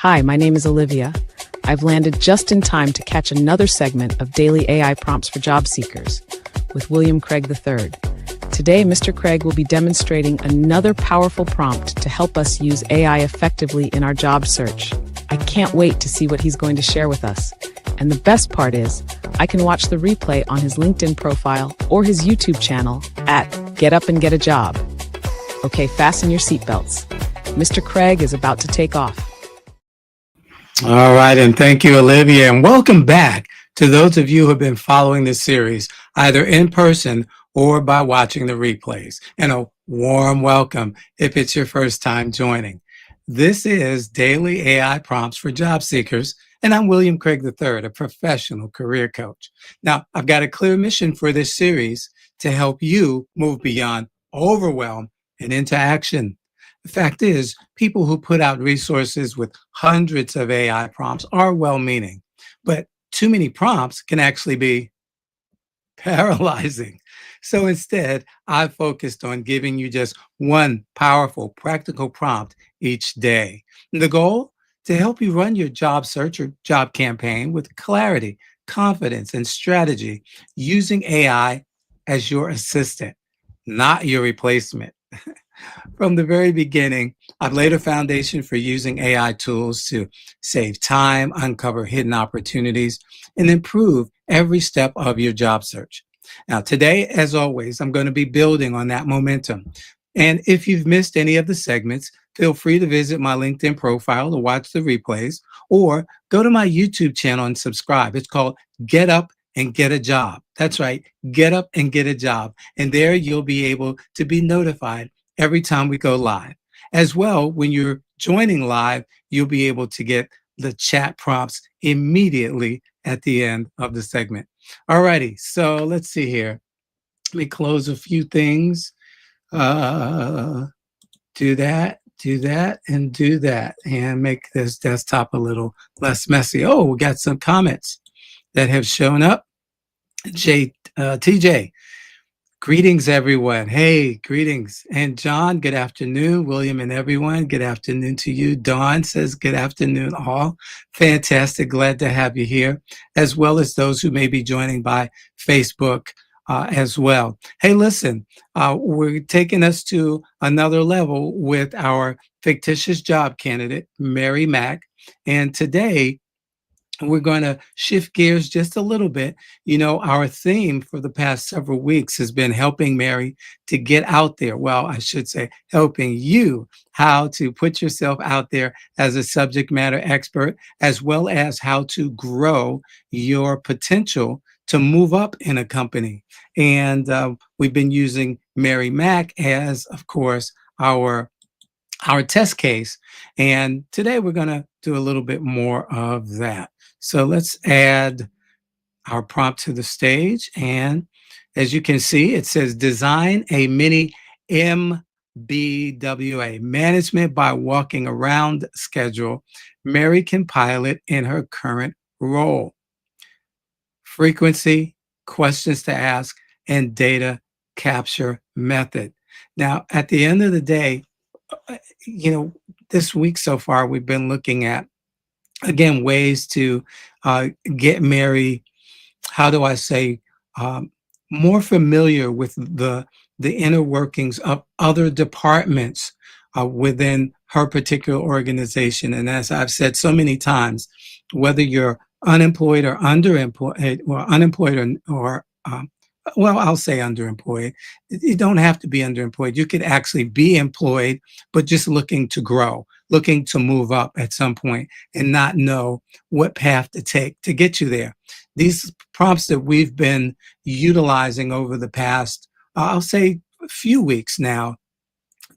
Hi, my name is Olivia. I've landed just in time to catch another segment of Daily AI Prompts for Job Seekers with William Craig III. Today, Mr. Craig will be demonstrating another powerful prompt to help us use AI effectively in our job search. I can't wait to see what he's going to share with us. And the best part is, I can watch the replay on his LinkedIn profile or his YouTube channel at Get Up and Get a Job. Okay, fasten your seatbelts. Mr. Craig is about to take off. All right, and thank you, Olivia, and welcome back to those of you who have been following this series, either in person or by watching the replays. And a warm welcome if it's your first time joining. This is Daily AI Prompts for Job Seekers, and I'm William Craig III, a professional career coach. Now, I've got a clear mission for this series to help you move beyond overwhelm and into action. The fact is, people who put out resources with hundreds of AI prompts are well-meaning, but too many prompts can actually be paralyzing. So instead, I focused on giving you just one powerful, practical prompt each day. And the goal? To help you run your job search or job campaign with clarity, confidence, and strategy using AI as your assistant, not your replacement. From the very beginning, I've laid a foundation for using AI tools to save time, uncover hidden opportunities, and improve every step of your job search. Now, today, as always, I'm going to be building on that momentum. And if you've missed any of the segments, feel free to visit my LinkedIn profile to watch the replays, or go to my YouTube channel and subscribe. It's called Get Up and Get a Job. That's right, Get Up and Get a Job. And there you'll be able to be notified every time we go live. As well, when you're joining live, you'll be able to get the chat prompts immediately at the end of the segment. All righty, so let's see here. Let me close a few things. Do that, and do that, and make this desktop a little less messy. Oh, we got some comments that have shown up. TJ, greetings, everyone. Hey, greetings. And John, good afternoon. William and everyone, good afternoon to you. Dawn says, good afternoon, all. Fantastic. Glad to have you here, as well as those who may be joining by Facebook as well. Hey, listen, we're taking us to another level with our fictitious job candidate, Mary Mack. And today, we're going to shift gears just a little bit. You know, our theme for the past several weeks has been helping Mary to get out there. Well, I should say helping you how to put yourself out there as a subject matter expert, as well as how to grow your potential to move up in a company. And we've been using Mary Mack as, of course, our test case. And today we're going to do a little bit more of that. So let's add our prompt to the stage. And as you can see, it says design a mini MBWA, management by walking around schedule. Mary can pilot in her current role. Frequency, questions to ask, and data capture method. Now, at the end of the day, you know, this week so far, we've been looking at, again, ways to get Mary, how do I say, more familiar with the inner workings of other departments within her particular organization. And as I've said so many times, whether you're unemployed or underemployed, or well, I'll say underemployed. You don't have to be underemployed. You could actually be employed, but just looking to grow, looking to move up at some point and not know what path to take to get you there. These prompts that we've been utilizing over the past, I'll say a few weeks now,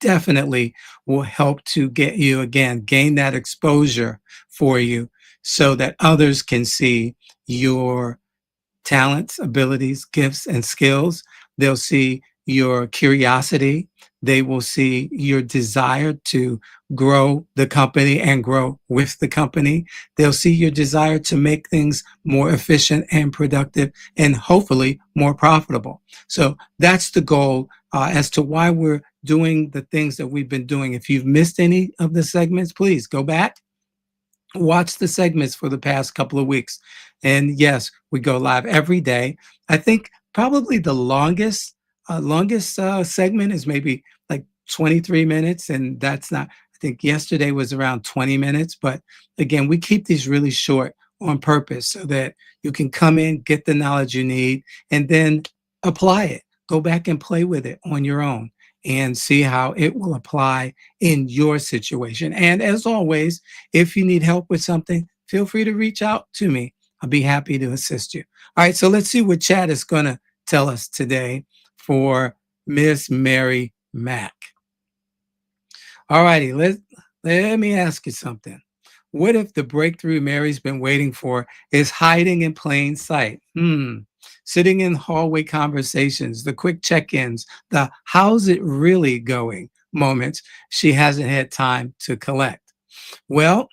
definitely will help to get you, again, gain that exposure for you so that others can see your talents, abilities, gifts, and skills. They'll see your curiosity. They will see your desire to grow the company and grow with the company. They'll see your desire to make things more efficient and productive and hopefully more profitable. So that's the goal as to why we're doing the things that we've been doing. If you've missed any of the segments, please go back Watch the segments for the past couple of weeks. And yes, we go live every day. I think probably the longest segment is maybe like 23 minutes. And that's not, I think yesterday was around 20 minutes. But again, we keep these really short on purpose so that you can come in, get the knowledge you need, and then apply it. Go back and play with it on your own and see how it will apply in your situation. And as always, if you need help with something, feel free to reach out to me. I'll be happy to assist you. All right, so let's see what Chad is going to tell us today for Miss Mary Mack. All righty, let me ask you something. What if the breakthrough Mary's been waiting for is hiding in plain sight? Sitting in hallway conversations, the quick check-ins, the how's it really going moments she hasn't had time to collect. Well,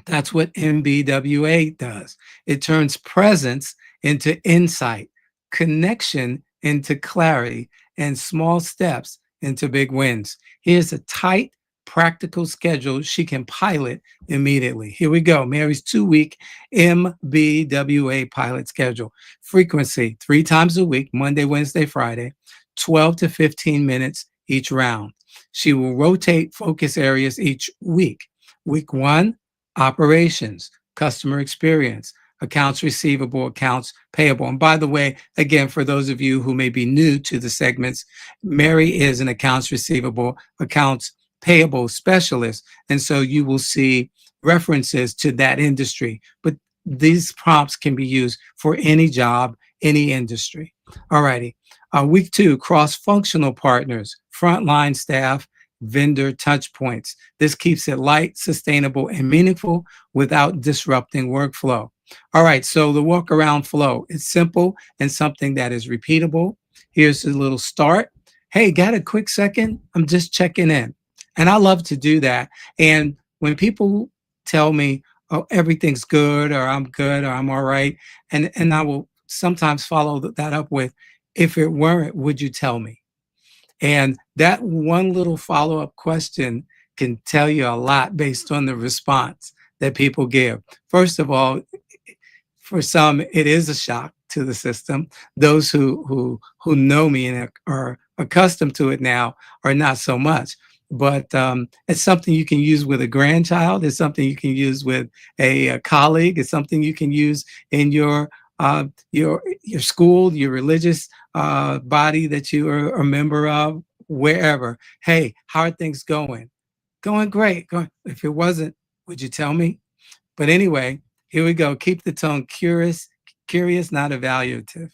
that's what MBWA does. It turns presence into insight, connection into clarity, and small steps into big wins. Here's a tight, practical schedule she can pilot immediately. Here we go. Mary's 2-week MBWA pilot schedule. Frequency 3 times a week, Monday, Wednesday, Friday, 12 to 15 minutes each round. She will rotate focus areas each week. Week 1, operations, customer experience, accounts receivable, accounts payable. And by the way, again, for those of you who may be new to the segments, Mary is an accounts receivable, accounts payable specialist. And so you will see references to that industry. But these prompts can be used for any job, any industry. All righty. Week 2, cross-functional partners, frontline staff, vendor touch points. This keeps it light, sustainable, and meaningful without disrupting workflow. All right, so the walk around flow, it's simple and something that is repeatable. Here's a little start. Hey, got a quick second? I'm just checking in. And I love to do that. And when people tell me, oh, everything's good, or I'm good, or I'm all right, and I will sometimes follow that up with, if it weren't, would you tell me? And that one little follow-up question can tell you a lot based on the response that people give. First of all, for some, it is a shock to the system. Those who know me and are accustomed to it now are not so much. But it's something you can use with a grandchild. It's something you can use with a colleague. It's something you can use in your school, your religious body that you are a member of, wherever. Hey, how are things going? Going great. If it wasn't, would you tell me? But anyway, here we go. Keep the tone curious, not evaluative.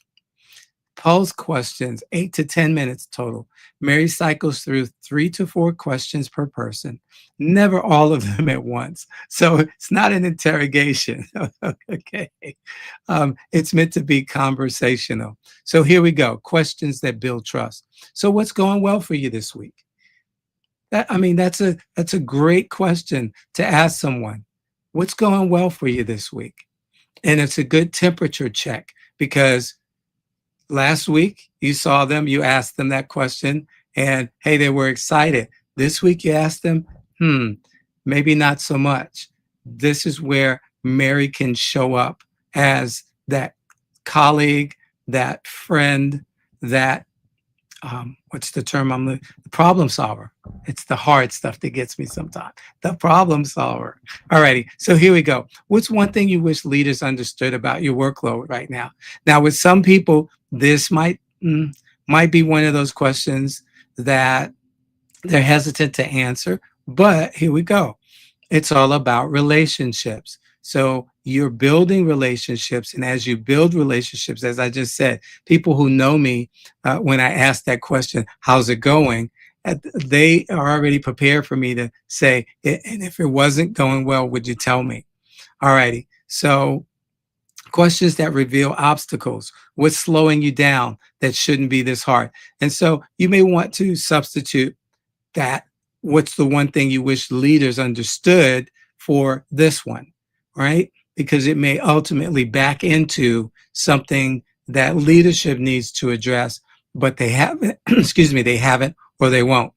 Pose questions, 8 to 10 minutes total. Mary cycles through 3 to 4 questions per person, never all of them at once. So it's not an interrogation. Okay. It's meant to be conversational. So here we go. Questions that build trust. So what's going well for you this week? That's a great question to ask someone. What's going well for you this week? And it's a good temperature check, because last week you saw them, you asked them that question, and hey, they were excited. This week you asked them, maybe not so much. This is where Mary can show up as that colleague, that friend, that what's the term the problem solver. It's the hard stuff that gets me sometimes. The problem solver. All righty. So here we go. What's one thing you wish leaders understood about your workload right now? Now, with some people, this might be one of those questions that they're hesitant to answer, but here we go. It's all about relationships. So you're building relationships. And as you build relationships, as I just said, people who know me, when I ask that question, how's it going? They are already prepared for me to say, and if it wasn't going well, would you tell me? All righty. So questions that reveal obstacles, what's slowing you down that shouldn't be this hard. And so you may want to substitute that. What's the one thing you wish leaders understood for this one, right? Because it may ultimately back into something that leadership needs to address, but they haven't, they haven't, or they won't.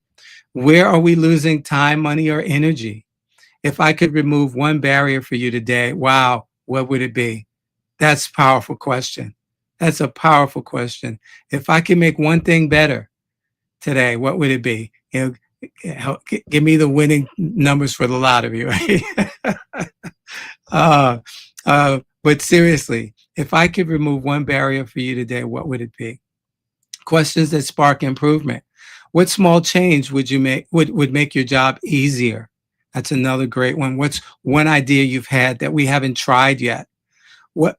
Where are we losing time, money, or energy? if I could remove one barrier for you today, wow, what would it be? That's a powerful question. That's a powerful question. If I can make one thing better today, what would it be? Give me the winning numbers for the lottery, right? uh, but seriously, if I could remove one barrier for you today, what would it be? Questions that spark improvement. What small change would you make would make your job easier? That's another great one. What's one idea you've had that we haven't tried yet? What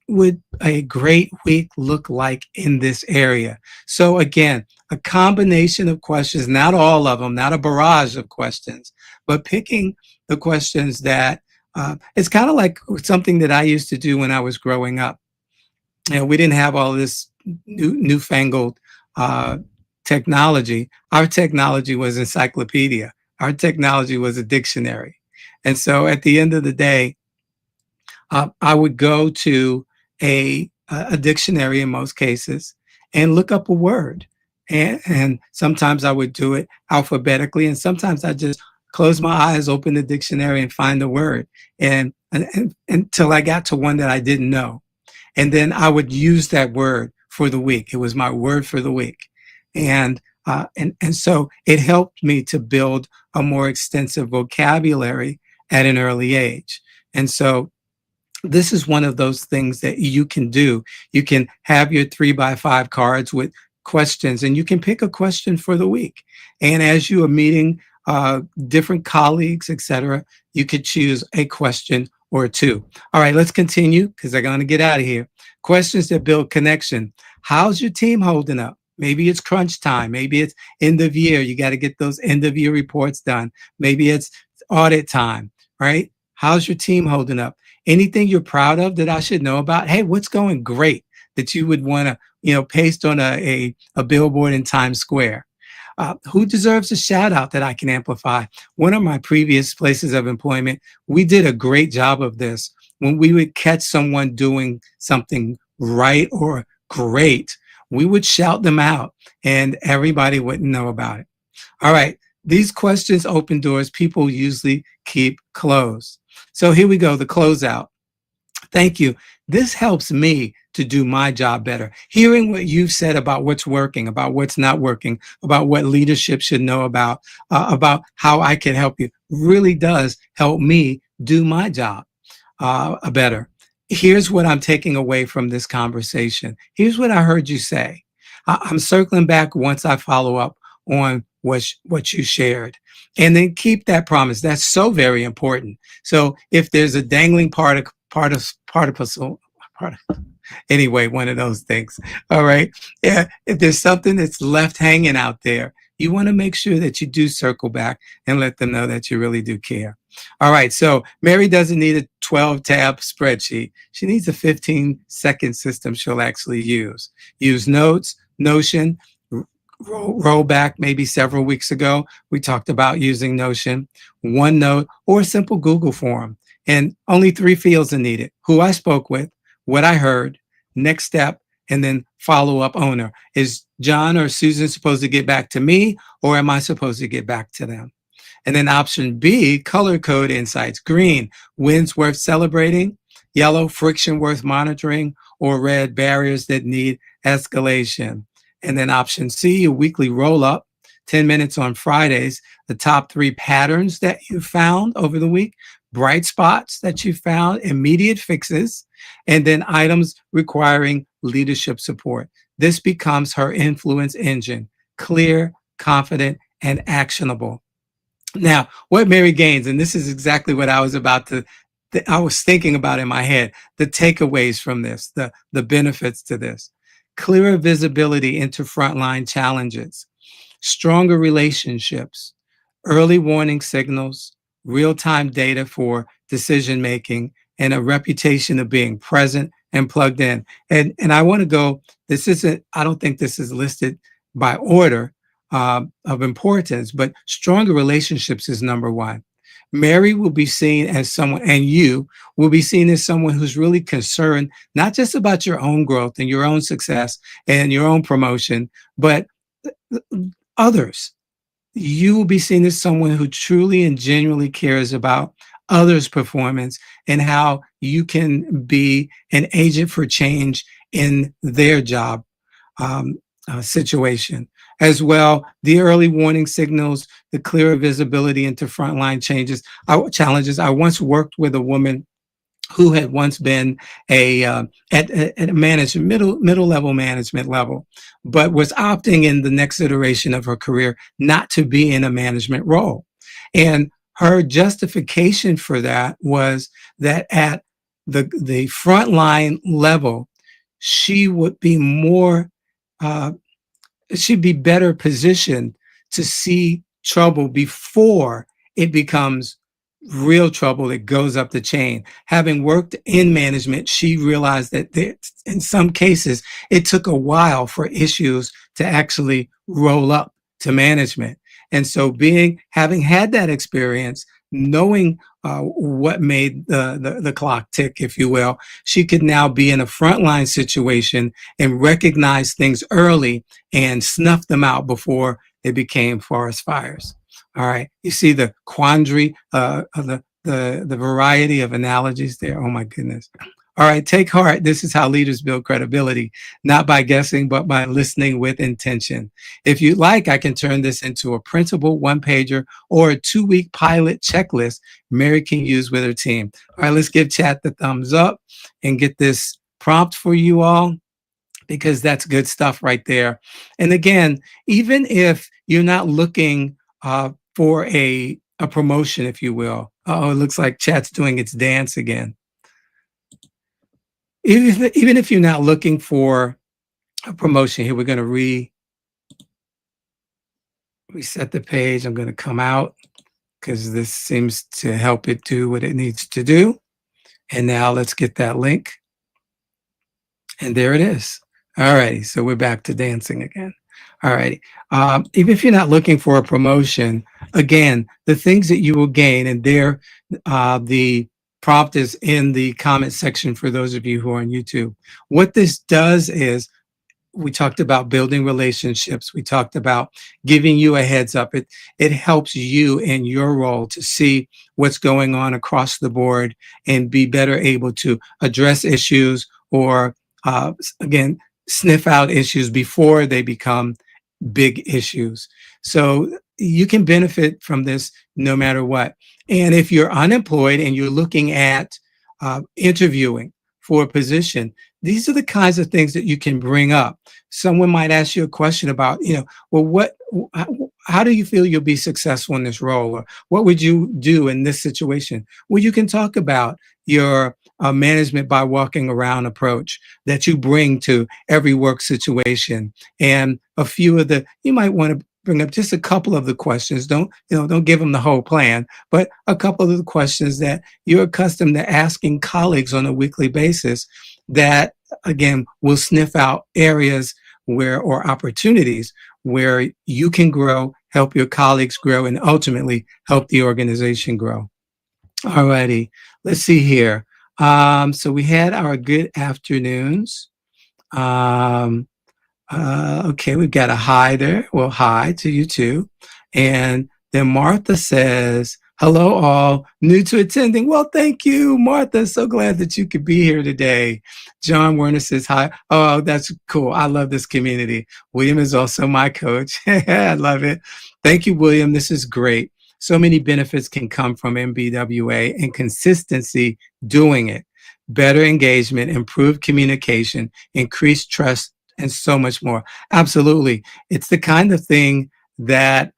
would a great week look like in this area? So again, a combination of questions, not all of them, not a barrage of questions, but picking the questions that it's kind of like something that I used to do when I was growing up. We didn't have all this newfangled uh, technology. Our technology was encyclopedia. Our technology was a dictionary. And so at the end of the day, I would go to a dictionary in most cases and look up a word. And sometimes I would do it alphabetically, and sometimes I just close my eyes, open the dictionary, and find the word, and until I got to one that I didn't know. And then I would use that word for the week. It was my word for the week. And so it helped me to build a more extensive vocabulary at an early age. And so this is one of those things that you can do. You can have your 3x5 cards with questions, and you can pick a question for the week. And as you are meeting different colleagues, etc., you could choose a question or two. All right, let's continue because I'm going to get out of here. Questions that build connection. How's your team holding up? Maybe it's crunch time. Maybe it's end of year. You got to get those end of year reports done. Maybe it's audit time, right? How's your team holding up? Anything you're proud of that I should know about? Hey, what's going great that you would want to, paste on a billboard in Times Square? Who deserves a shout out that I can amplify? One of my previous places of employment, we did a great job of this. When we would catch someone doing something right or great, we would shout them out and everybody wouldn't know about it. All right. These questions open doors people usually keep closed. So here we go, the closeout. Thank you. This helps me to do my job better. Hearing what you've said about what's working, about what's not working, about what leadership should know about how I can help you really does help me do my job better. Here's what I'm taking away from this conversation. Here's what I heard you say. I'm circling back once I follow up on what you shared. And then keep that promise. That's so very important. So if there's a dangling particle, anyway, one of those things. All right. Yeah. If there's something that's left hanging out there, you want to make sure that you do circle back and let them know that you really do care. All right. So Mary doesn't need a 12-tab spreadsheet. She needs a 15-second system she'll actually use. Use Notes, Notion. Roll back maybe several weeks ago, we talked about using Notion, OneNote, or a simple Google form. And only 3 fields are needed: who I spoke with, what I heard, next step, and then follow-up owner. Is John or Susan supposed to get back to me, or am I supposed to get back to them? And then option B, color code insights: green, wins worth celebrating; yellow, friction worth monitoring; or red, barriers that need escalation. And then option C, a weekly roll up, 10 minutes on Fridays, the top 3 patterns that you found over the week, bright spots that you found, immediate fixes, and then items requiring leadership support. This becomes her influence engine: clear, confident, and actionable. Now, what Mary gains, and this is exactly what I was I was thinking about in my head, the takeaways from this, the benefits to this: clearer visibility into frontline challenges, stronger relationships, early warning signals, real-time data for decision making, and a reputation of being present and plugged in. And I want to go, I don't think this is listed by order of importance, but stronger relationships is number 1. Mary will be seen as someone, and you will be seen as someone who's really concerned, not just about your own growth and your own success and your own promotion, but others. you will be seen as someone who truly and genuinely cares about others' performance and how you can be an agent for change in their job situation. As well, the early warning signals, the clearer visibility into frontline challenges. I once worked with a woman who had once been at a management middle level management level, but was opting in the next iteration of her career not to be in a management role, and her justification for that was that at the frontline level, she would be more uh, she'd be better positioned to see trouble before it becomes real trouble that goes up the chain. Having worked in management, she realized that in some cases, it took a while for issues to actually roll up to management. And so having had that experience, knowing what made the clock tick, if you will, she could now be in a frontline situation and recognize things early and snuff them out before they became forest fires. All right, you see the quandary of the variety of analogies there. Oh my goodness. All right, take heart. This is how leaders build credibility, not by guessing, but by listening with intention. If you'd like, I can turn this into a printable one-pager or a 2-week pilot checklist Mary can use with her team. All right, let's give chat the thumbs up and get this prompt for you all, because that's good stuff right there. And again, even if you're not looking for a promotion, if you will. Oh, it looks like chat's doing its dance again. Even if you're not looking for a promotion, here we're going to reset the page. I'm going to come out because this seems to help it do what it needs to do. And now let's get that link. And there it is. All righty, so we're back to dancing again. All righty. Even if you're not looking for a promotion, again, the things that you will gain, and there, the prompt is in the comment section for those of you who are on YouTube. What this does is, we talked about building relationships. We talked about giving you a heads up. It helps you in your role to see what's going on across the board and be better able to address issues or, again, sniff out issues before they become big issues. So you can benefit from this no matter what. And if you're unemployed and you're looking at interviewing for a position, these are the kinds of things that you can bring up. Someone might ask you a question about, well, how do you feel you'll be successful in this role? Or what would you do in this situation? Well, you can talk about your management by walking around approach that you bring to every work situation. And a few of you might want to bring up just a couple of the questions. Don't give them the whole plan, but a couple of the questions that you're accustomed to asking colleagues on a weekly basis that, again, will sniff out areas or opportunities where you can grow, help your colleagues grow, and ultimately help the organization grow. All righty, let's see here. So we had our good afternoons. Okay, we've got a hi there. Well, hi to you too. And then Martha says, hello all, new to attending. Well, thank you, Martha. So glad that you could be here today. John Werner says hi. Oh, that's cool. I love this community. William is also my coach. I love it. Thank you, William. This is great. So many benefits can come from MBWA and consistency doing it. Better engagement, improved communication, increased trust, and so much more. Absolutely. It's the kind of thing that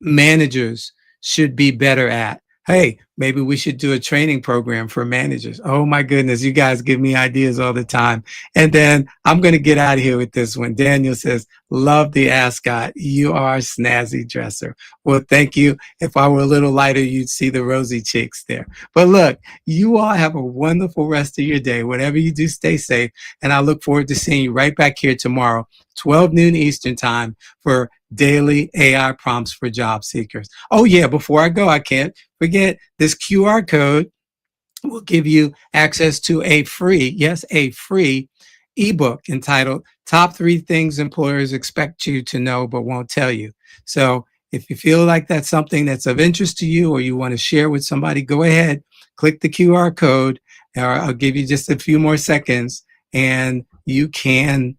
managers should be better at. Hey, maybe we should do a training program for managers. Oh my goodness, you guys give me ideas all the time. And then I'm going to get out of here with this one. Daniel says, love the ascot. You are a snazzy dresser. Well, thank you. If I were a little lighter, you'd see the rosy cheeks there. But look, you all have a wonderful rest of your day. Whatever you do, stay safe. And I look forward to seeing you right back here tomorrow, 12 noon Eastern time, for daily AI prompts for job seekers. Oh yeah, before I go, I can't forget this QR code will give you access to a free ebook entitled Top 3 Things Employers Expect You to Know But Won't Tell You. So If you feel like that's something that's of interest to you or you want to share with somebody, go ahead, click the QR code, or I'll give you just a few more seconds, and you can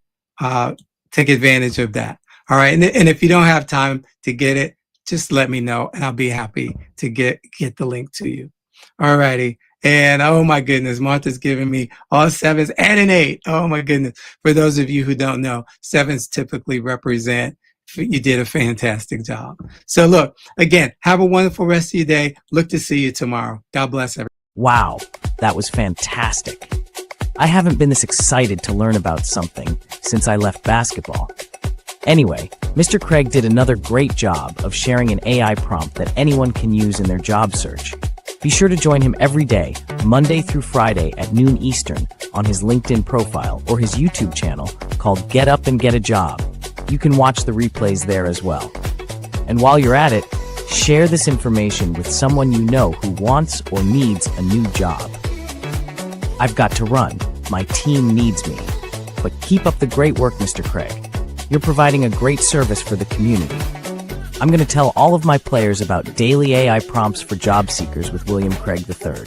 take advantage of that. All right. And if you don't have time to get it, just let me know and I'll be happy to get the link to you. All righty. And oh my goodness, Martha's giving me all 7s and an 8. Oh my goodness. For those of you who don't know, 7s typically represent you did a fantastic job. So look, again, have a wonderful rest of your day. Look to see you tomorrow. God bless everyone. Wow, that was fantastic. I haven't been this excited to learn about something since I left basketball. Anyway, Mr. Craig did another great job of sharing an AI prompt that anyone can use in their job search. Be sure to join him every day, Monday through Friday at noon Eastern, on his LinkedIn profile or his YouTube channel called Get Up and Get a Job. You can watch the replays there as well. And while you're at it, share this information with someone you know who wants or needs a new job. I've got to run. My team needs me. But keep up the great work, Mr. Craig. You're providing a great service for the community. I'm going to tell all of my players about daily AI prompts for job seekers with William Craig III.